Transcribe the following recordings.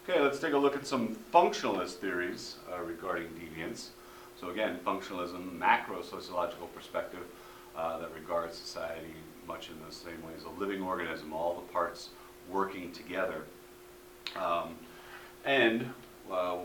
Okay, let's take a look at some functionalist theories regarding deviance. So again, functionalism, macro sociological perspective that regards society much in the same way as a living organism, all the parts working together. When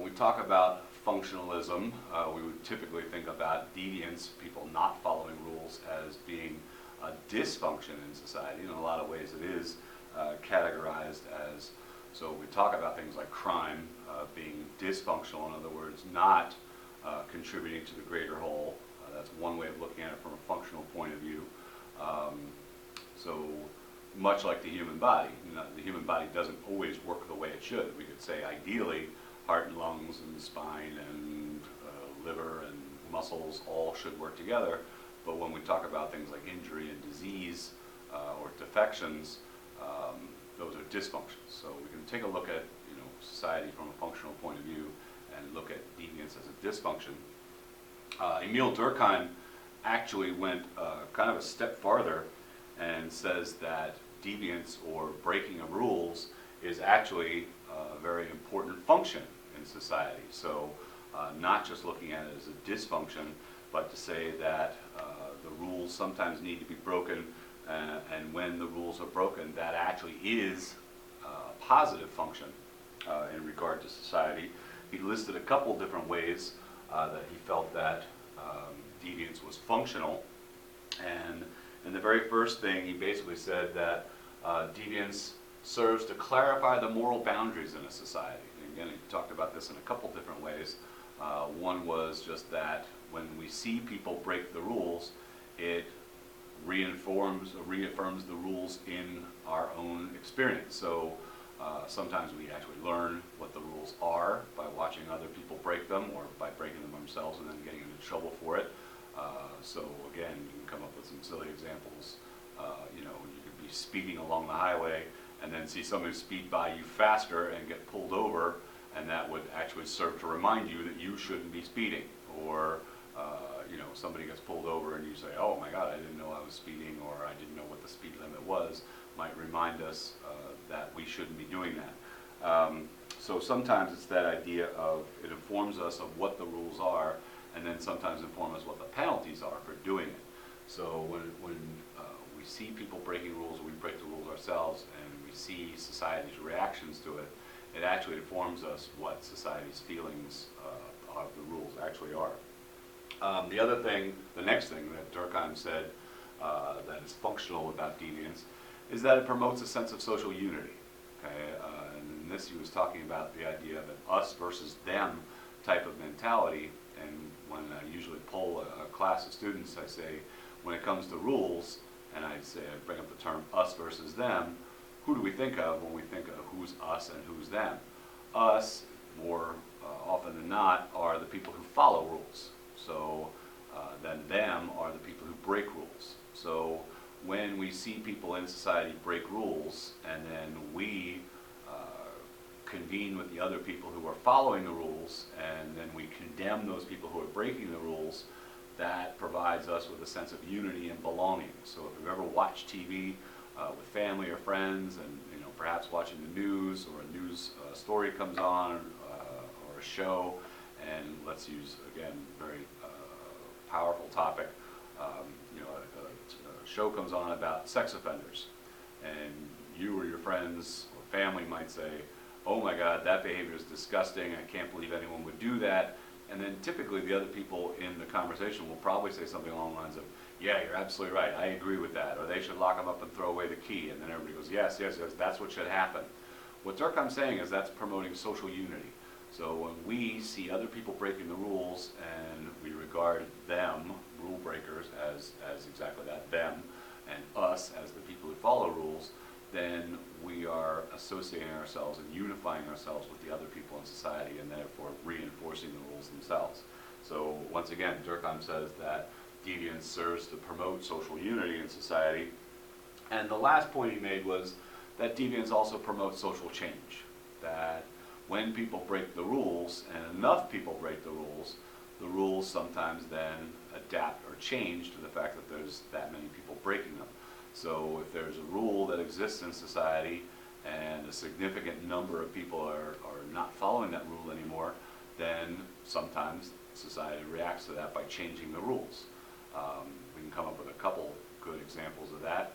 we talk about functionalism, we would typically think about deviance, people not following rules, as being a dysfunction in society. In a lot of ways it is categorized as, so we talk about things like crime being dysfunctional, in other words, not contributing to the greater whole. That's one way of looking at it from a functional point of view. So much like the human body, the human body doesn't always work the way it should. We could say ideally heart and lungs and spine and liver and muscles all should work together, but when we talk about things like injury and disease or defections, those are dysfunctions. So we can take a look at society from a functional point of view and look at deviance as a dysfunction. Emil Durkheim actually went kind of a step farther and says that deviance or breaking of rules is actually a very important function in society. So not just looking at it as a dysfunction, but to say that the rules sometimes need to be broken, and when the rules are broken, that actually is a positive function in regard to society. He listed a couple different ways that he felt that deviance was functional, and in the very first thing he basically said that deviance serves to clarify the moral boundaries in a society. And again, he talked about this in a couple different ways. One was just that when we see people break the rules, it reaffirms the rules in our own experience. So sometimes we actually learn what the rules are by watching other people break them, or by breaking them themselves and then getting into trouble for it. So again, you can come up with some silly examples. You could be speeding along the highway and then see somebody speed by you faster and get pulled over, and that would actually serve to remind you that you shouldn't be speeding. Or somebody gets pulled over and you say, oh my God, I didn't know I was speeding, or I didn't know what the speed limit was, might remind us that we shouldn't be doing that. So sometimes it's that idea of, it informs us of what the rules are, and then sometimes inform us what the penalties are for doing it. So when we see people breaking rules, or we break the rules ourselves, and we see society's reactions to it, it actually informs us what society's feelings of the rules actually are. The next thing that Durkheim said that is functional about deviance is that it promotes a sense of social unity. Okay? And in this he was talking about the idea of an us versus them type of mentality. And when I usually poll a class of students, I say, when it comes to rules, and I bring up the term us versus them, who do we think of when we think of who's us and who's them? Us, more often than not, are the people who follow rules. So then them are the people who break rules. So when we see people in society break rules, and then we convene with the other people who are following the rules, and then we condemn those people who are breaking the rules, that provides us with a sense of unity and belonging. So if you've ever watched TV with family or friends, and perhaps watching the news, or a news story comes on, or a show, and let's use, again, very powerful topic, a show comes on about sex offenders, and you or your friends or family might say, oh my God, that behavior is disgusting, I can't believe anyone would do that. And then typically the other people in the conversation will probably say something along the lines of, yeah, you're absolutely right, I agree with that, or they should lock them up and throw away the key. And then everybody goes, yes, yes, yes, that's what should happen. What Durkheim's saying is that's promoting social unity. So when we see other people breaking the rules, and we regard them, rule breakers, as exactly that, them, and us as the people who follow rules, then we are associating ourselves and unifying ourselves with the other people in society, and therefore reinforcing the rules themselves. So once again, Durkheim says that deviance serves to promote social unity in society. And the last point he made was that deviance also promotes social change. That when people break the rules, and enough people break the rules sometimes then adapt or change to the fact that there's that many people breaking them. So if there's a rule that exists in society, and a significant number of people are not following that rule anymore, then sometimes society reacts to that by changing the rules. We can come up with a couple good examples of that.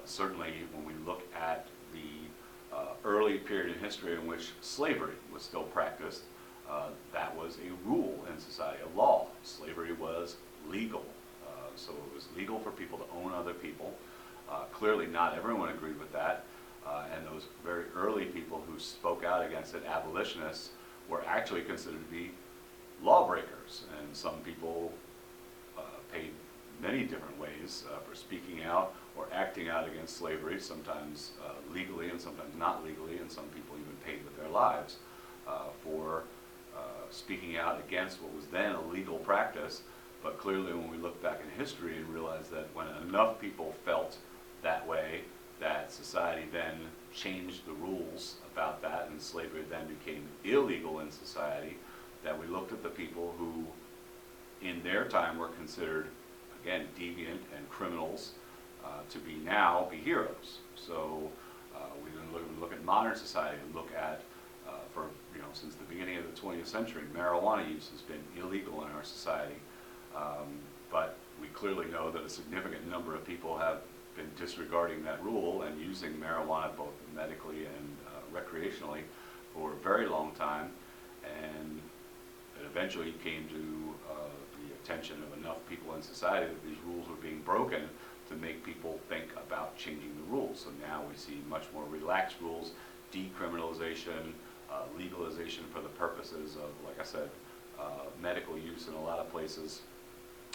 Certainly when we look at the early period in history in which slavery was still practiced, that was a rule in society, a law. Slavery was legal. So it was legal for people to own other people. Clearly not everyone agreed with that. And those very early people who spoke out against it, abolitionists, were actually considered to be lawbreakers. And some people paid many different ways for speaking out or acting out against slavery, sometimes legally and sometimes not legally, and some people even paid with their lives for speaking out against what was then a legal practice. But clearly when we look back in history and realize that when enough people felt that way, that society then changed the rules about that, and slavery then became illegal in society, that we looked at the people who in their time were considered, again, deviant and criminals, to be now be heroes. So we then look at modern society and look at, since the beginning of the 20th century, marijuana use has been illegal in our society. But we clearly know that a significant number of people have been disregarding that rule and using marijuana both medically and recreationally for a very long time, and it eventually came to the attention of enough people in society that these rules were being broken to make people think about changing the rules. So now we see much more relaxed rules, decriminalization, legalization for the purposes of, like I said, medical use in a lot of places.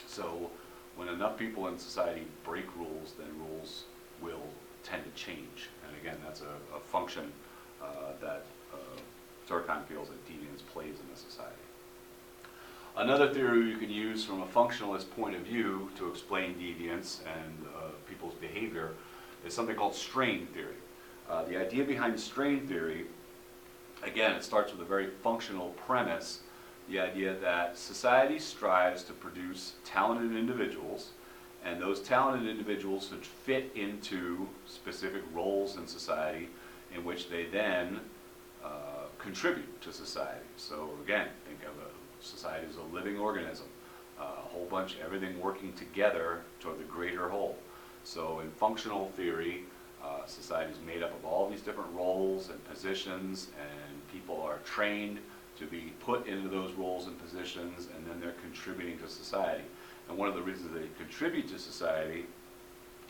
So when enough people in society break rules, then rules will tend to change. And again, that's a function that Durkheim feels that deviance plays in the society. Another theory you can use from a functionalist point of view to explain deviance and people's behavior is something called strain theory. The idea behind strain theory, again, it starts with a very functional premise, the idea that society strives to produce talented individuals, and those talented individuals should fit into specific roles in society in which they then contribute to society. So again, think of a society as a living organism, a whole bunch, everything working together toward the greater whole. So in functional theory, society is made up of all these different roles and positions, and people are trained to be put into those roles and positions, and then they're contributing to society. And one of the reasons they contribute to society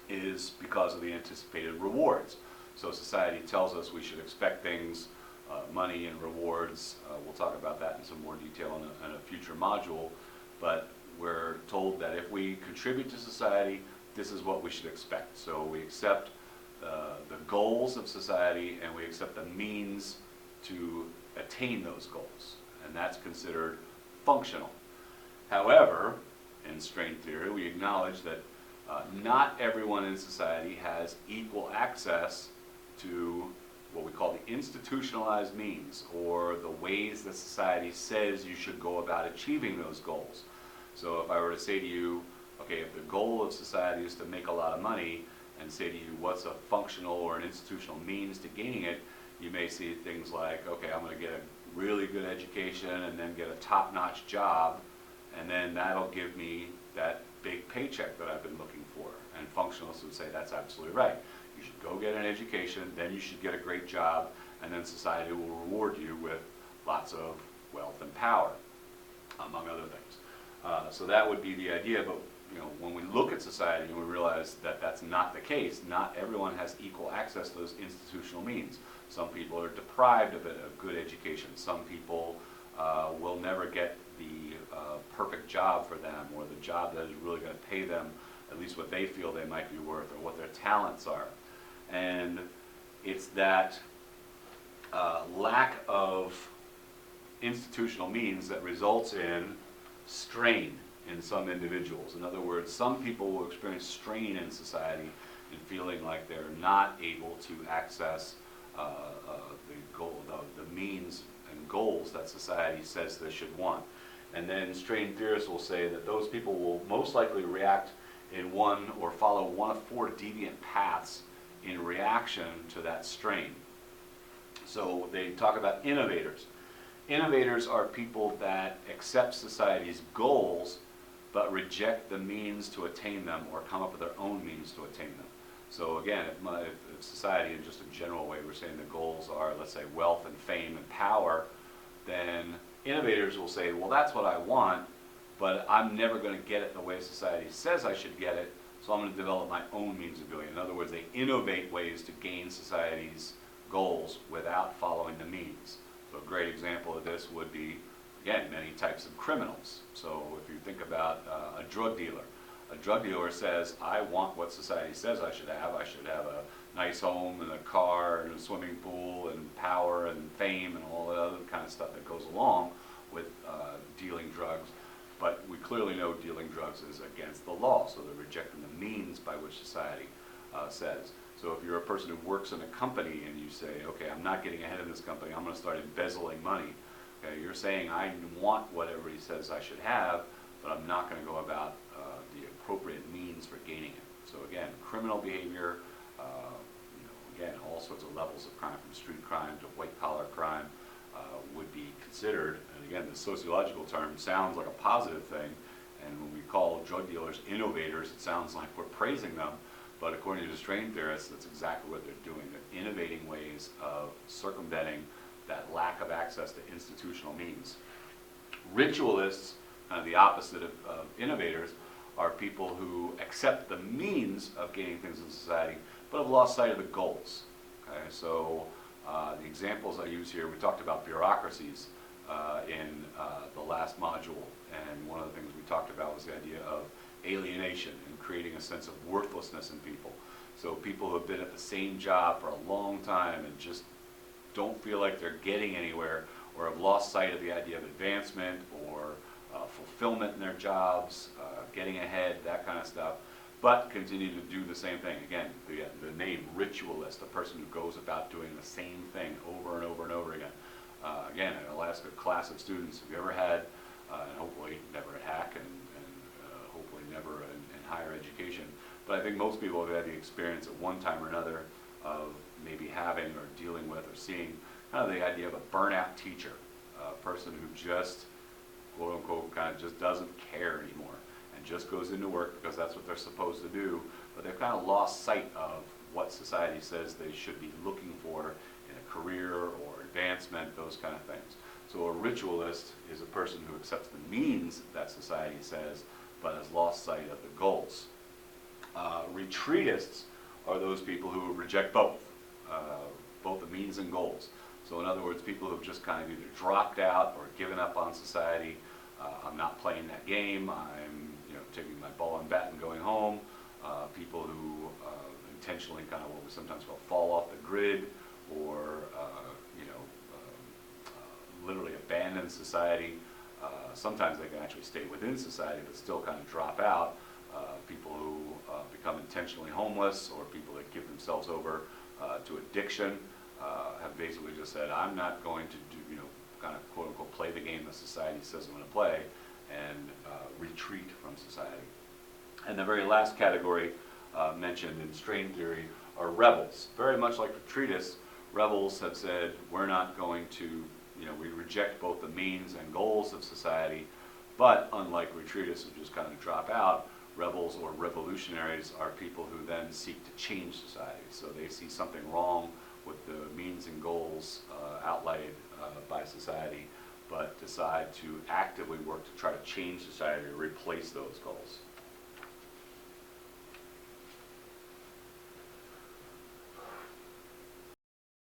is because of the anticipated rewards. So society tells us we should expect things, money and rewards. We'll talk about that in some more detail in a future module, but we're told that if we contribute to society, this is what we should expect. So we accept the goals of society, and we accept the means to attain those goals, and that's considered functional. However, in strain theory, we acknowledge that not everyone in society has equal access to what we call the institutionalized means, or the ways that society says you should go about achieving those goals. So if I were to say to you, okay, if the goal of society is to make a lot of money, and say to you, what's a functional or an institutional means to gaining it, you may see things like, okay, I'm going to get a really good education and then get a top-notch job, and then that'll give me that big paycheck that I've been looking for. And functionalists would say that's absolutely right. You should go get an education, then you should get a great job, and then society will reward you with lots of wealth and power, among other things. So that would be the idea, but when we look at society and we realize that that's not the case, not everyone has equal access to those institutional means. Some people are deprived of a good education. Some people will never get the perfect job for them, or the job that is really going to pay them at least what they feel they might be worth, or what their talents are. And it's that lack of institutional means that results in strain in some individuals. In other words, some people will experience strain in society in feeling like they're not able to access the means and goals that society says they should want. And then strain theorists will say that those people will most likely react in one or follow one of four deviant paths in reaction to that strain. So they talk about innovators. Innovators are people that accept society's goals but reject the means to attain them or come up with their own means to attain them. So again, if society in just a general way, we're saying the goals are, let's say, wealth and fame and power, then innovators will say, well, that's what I want, but I'm never going to get it the way society says I should get it, so I'm going to develop my own means of doing it. In other words, they innovate ways to gain society's goals without following the means. So a great example of this would be, again, many types of criminals. So if you think about a drug dealer says, I want what society says I should have. I should have a nice home and a car and a swimming pool and power and fame and all the other kind of stuff that goes along with dealing drugs. But we clearly know dealing drugs is against the law, so they're rejecting the means by which society says. So if you're a person who works in a company and you say, okay, I'm not getting ahead in this company, I'm going to start embezzling money. Okay, you're saying I want what everybody says I should have, but I'm not going to go about the appropriate means for gaining it. So again, criminal behavior, again, all sorts of levels of crime, from street crime to white-collar crime, would be considered. And again, the sociological term sounds like a positive thing, and when we call drug dealers innovators, it sounds like we're praising them. But according to the strain theorists, that's exactly what they're doing. They're innovating ways of circumventing that lack of access to institutional means. Ritualists, kind of the opposite of innovators, are people who accept the means of gaining things in society, but have lost sight of the goals. Okay, so the examples I use here, we talked about bureaucracies in the last module, and one of the things we talked about was the idea of alienation and creating a sense of worthlessness in people. So people who have been at the same job for a long time and just don't feel like they're getting anywhere, or have lost sight of the idea of advancement or fulfillment in their jobs, getting ahead, that kind of stuff, but continue to do the same thing. Again, the name ritualist, a person who goes about doing the same thing over and over and over again. Again, I'll ask a class of students, have you ever had, and hopefully never at Hack and hopefully never in higher education, but I think most people have had the experience at one time or another of maybe having or dealing with or seeing kind of the idea of a burnout teacher, a person who just, quote unquote, kind of just doesn't care anymore and just goes into work because that's what they're supposed to do, but they've kind of lost sight of what society says they should be looking for in a career or advancement, those kind of things. So a ritualist is a person who accepts the means that society says, but has lost sight of the goals. Retreatists are those people who reject both the means and goals. So in other words, people who've just kind of either dropped out or given up on society. I'm not playing that game. I'm taking my ball and bat and going home. People who intentionally kind of what we sometimes call fall off the grid, or literally abandon society. Sometimes they can actually stay within society but still kind of drop out. People who become intentionally homeless, or people that give themselves over to addiction, have basically just said, I'm not going to do, kind of quote unquote play the game that society says I'm going to play, and retreat from society. And the very last category mentioned in strain theory are rebels. Very much like retreatists, rebels have said, we're not going to, we reject both the means and goals of society, but unlike retreatists who just kind of drop out, rebels or revolutionaries are people who then seek to change society. So they see something wrong with the means and goals outlaid by society, but decide to actively work to try to change society, to replace those goals.